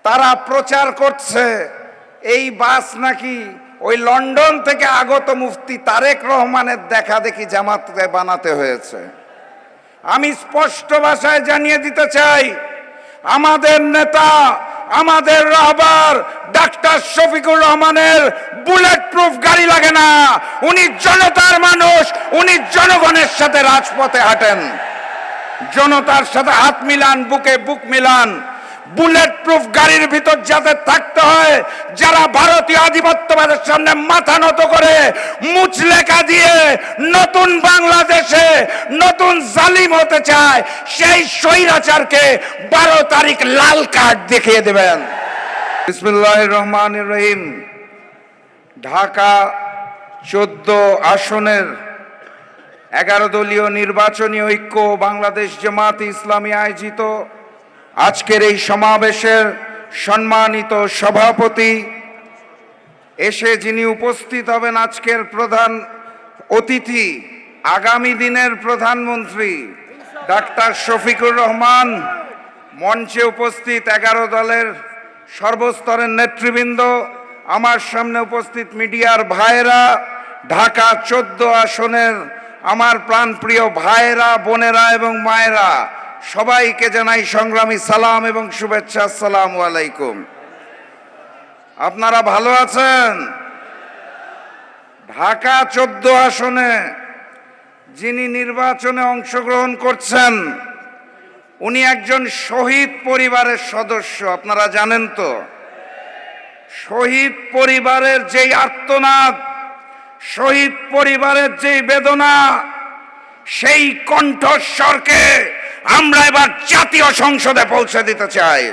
তারা প্রচার করছে এই বাস নাকি ওই লন্ডন থেকে আগত মুফতি তারেক রহমানের দেখা দেখি জামাতে বানাতে হয়েছে। আমি স্পষ্ট ভাষায় জানিয়ে দিতে চাই, আমাদের নেতা, আমাদের রাহবার ডাক্তার শফিকুর রহমানের বুলেট প্রুফ গাড়ি লাগে না। উনি জনতার মানুষ, উনি জনগণের সাথে রাজপথে হাঁটেন, জনতার সাথে হাত মিলান, বুকে বুক মিলান। বুলেট প্রুফ গাড়ির ভিতর যাতে থাকতে হয়, যারা ভারতীয় আধিপত্যবাদের সামনে মাথা নত করে মুচলেখা দিয়ে নতুন বাংলাদেশে নতুন জালিম হতে চায়, সেই স্বৈরাচারকে 12 তারিখ লাল কার্ড দেখিয়ে দেবেন। বিসমিল্লাহির রহমানির রহিম। ঢাকা 14 আসনের 11 দলীয় নির্বাচনী ঐক্য বাংলাদেশ জামাত ইসলামী আয়োজিত আজকের এই সমাবেশের সম্মানিত সভাপতি, এসে যিনি উপস্থিত হবেন আজকের প্রধান অতিথি, আগামী দিনের প্রধানমন্ত্রী ডাক্তার শফিকুর রহমান, মঞ্চে উপস্থিত 11 দলের সর্বস্তরের নেতৃবৃন্দ, আমার সামনে উপস্থিত মিডিয়ার ভাইয়েরা, ঢাকা 14 আসনের আমার প্রাণপ্রিয় ভাইয়েরা, বোনেরা এবং মায়েরা, সবাইকে জানাই সংগ্রামী সালাম এবং শুভেচ্ছা। আসসালামু আলাইকুম। আপনারা ভালো আছেন? ঢাকা 14 আসনে যিনি নির্বাচনে অংশগ্রহণ করছেন উনি একজন শহীদ পরিবারের সদস্য। আপনারা জানেন তো, শহীদ পরিবারের যেই আর্তনাদ, শহীদ পরিবারের যেই বেদনা, সেই কণ্ঠস্বরকে আমরা এবার জাতীয় সংসদে পৌঁছে দিতে চাই।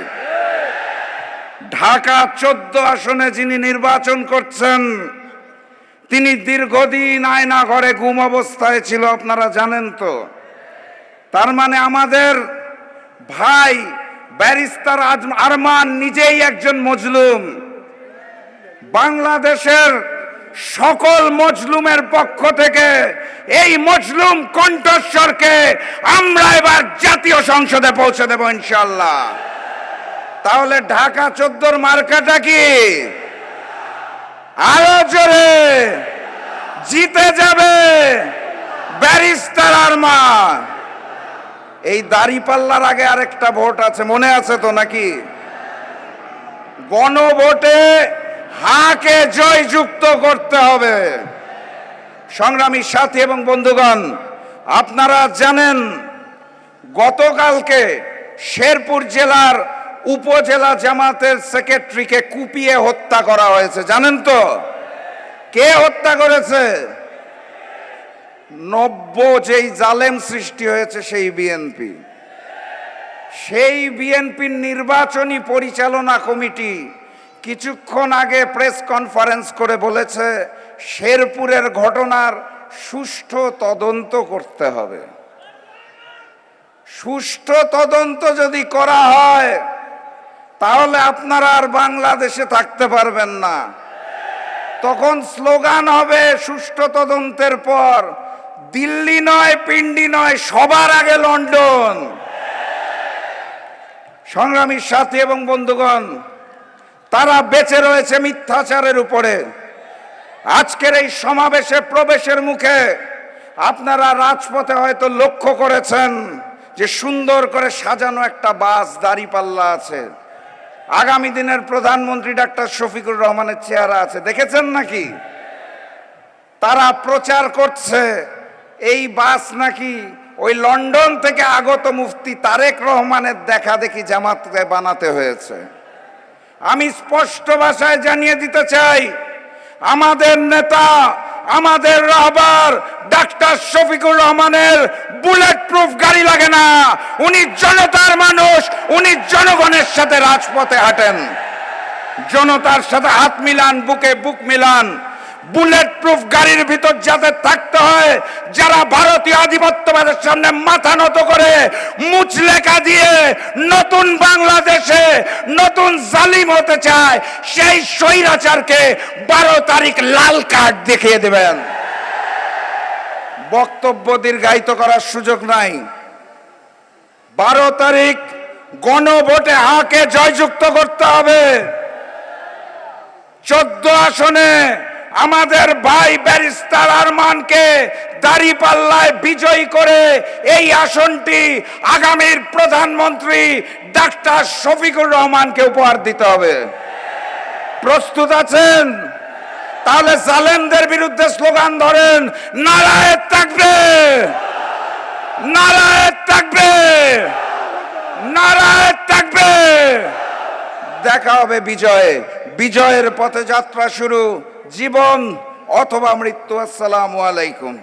ঢাকা 14 আসনে যিনি নির্বাচন করছেন তিনি দীর্ঘদিন আয়না ঘরে গুম অবস্থায় ছিল, আপনারা জানেন তো। তার মানে আমাদের ভাই ব্যারিস্টার আরমান নিজেই একজন মজলুম। বাংলাদেশের সকল মজলুমের পক্ষ থেকে এই মজলুম কণ্ঠস্বরকে আমরা এবার জাতীয় সংসদে পৌঁছে দেব ইনশাআল্লাহ। তাহলে ঢাকা 14 মার্কাটা কি? আরো জোরে জিতে যাবে ব্যারিস্টার আরমান। এই দাঁড়িপাল্লার আগে আরেকটা ভোট আছে, মনে আছে তো নাকি? গণভোটে হাকে জয়যুক্ত করতে হবে। সংগ্রামী সাথী এবং বন্ধুগণ, আপনারা জানেন গতকালকে শেরপুর জেলার উপজেলা জামাতের সেক্রেটারিকে কুপিয়ে হত্যা করা হয়েছে, জানেন তো? কে হত্যা করেছে? যেই জালেম সৃষ্টি হয়েছে সেই বিএনপি। সেই বিএনপির নির্বাচনী পরিচালনা কমিটি কিছুক্ষণ আগে প্রেস কনফারেন্স করে বলেছে শেরপুরের ঘটনার সুষ্ঠু তদন্ত করতে হবে। সুষ্ঠু তদন্ত যদি করা হয় তাহলে আপনারা আর বাংলাদেশে থাকতে পারবেন না। তখন স্লোগান হবে সুষ্ঠু তদন্তের পর দিল্লি নয়, পিন্ডি নয়, সবার আগে লন্ডন। সংগ্রামী সাথী এবং বন্ধুগণ, তারা বেঁচে রয়েছে মিথ্যাচারের উপরে। আজকের এই সমাবেশে প্রবেশের মুখে আপনারা রাজপথে হয়তো লক্ষ্য করেছেন যে সুন্দর করে সাজানো একটা বাস দাঁড়িপাল্লা আছে, আগামী দিনের প্রধানমন্ত্রী ডাক্তার শফিকুর রহমানের চেহারা আছে, দেখেছেন নাকি? তারা প্রচার করছে এই বাস নাকি ওই লন্ডন থেকে আগত মুফতি তারেক রহমানের দেখা দেখি জামাতে বানাতে হয়েছে। আমি স্পষ্ট ভাষায় জানিয়ে দিতে চাই, আমাদের নেতা, আমাদের রাহবার ডাক্তার শফিকুর রহমানের বুলেট প্রুফ গাড়ি লাগে না। উনি জনতার মানুষ, উনি জনগণের সাথে রাজপথে হাঁটেন, জনতার সাথে হাত মিলান, বুকে বুক মিলান। বুলেট প্রুফ গাড়ির ভিতর যাতে থাকতে হয়, যারা ভারতীয় আধিপত্যবাদের সামনে মাথা নত করে মুচলেখা দিয়ে নতুন বাংলাদেশে নতুন জালিম হতে চায়, সেই স্বৈরাচারকে 12 তারিখ লাল কার্ড দেখিয়ে দেবেন। বক্তব্য দীর্ঘায়িত করার সুযোগ নাই। 12 তারিখ গণভোটে হাকে জয়যুক্ত করতে হবে। 14 আসনে আমাদের ভাই ব্যারিস্টার আরমানকে দাঁড়িপাল্লায় বিজয়ী করে এই আসনটি আগামীর প্রধানমন্ত্রী ডাক্তার শফিকুর রহমানকে উপহার দিতে হবে। প্রস্তুত আছেন? তাহলে জালেমদের বিরুদ্ধে স্লোগান ধরেন, নারায়ে তাকবীর, নারায়ে তাকবীর, নারায়ে তাকবীর। দেখা হবে বিজয়ে। বিজয়ের পথে যাত্রা শুরু, জীবন অথবা মৃত্যু। আসসালামু আলাইকুম।